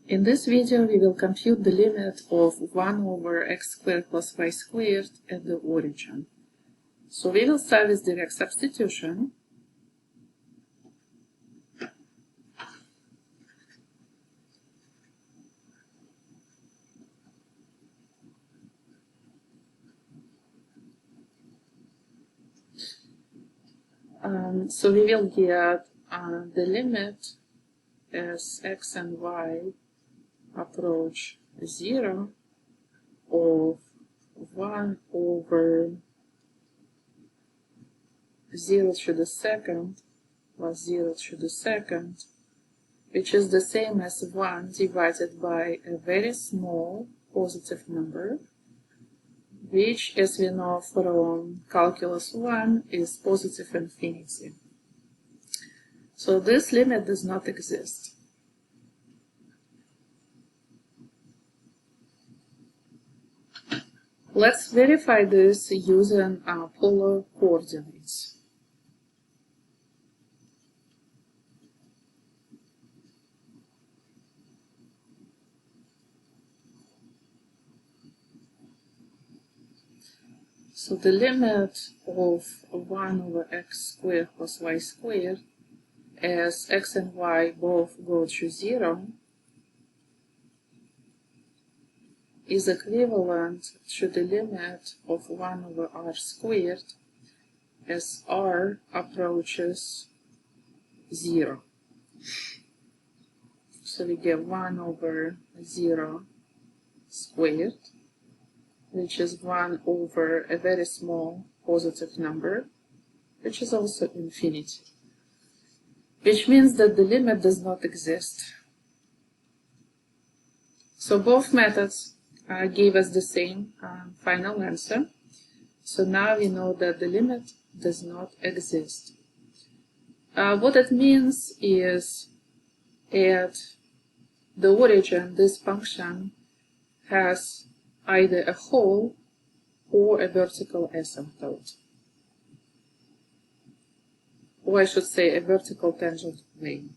In this video, we will compute the limit of 1 over x squared plus y squared at the origin. So we will start with direct substitution. So we will get the limit as x and y approach 0 of 1 over 0 to the second plus 0 to the second, which is the same as 1 divided by a very small positive number, which, as we know from calculus 1, is positive infinity. So this limit does not exist. Let's verify this using polar coordinates. So the limit of 1 over x squared plus y squared, as x and y both go to 0, is equivalent to the limit of 1 over r squared as r approaches 0. So we get 1 over 0 squared, which is 1 over a very small positive number, which is also infinity, which means that the limit does not exist. So both methods gave us the same final answer. So now we know that the limit does not exist. What it means is at the origin, this function has either a whole or a vertical asymptote, or I should say a vertical tangent plane.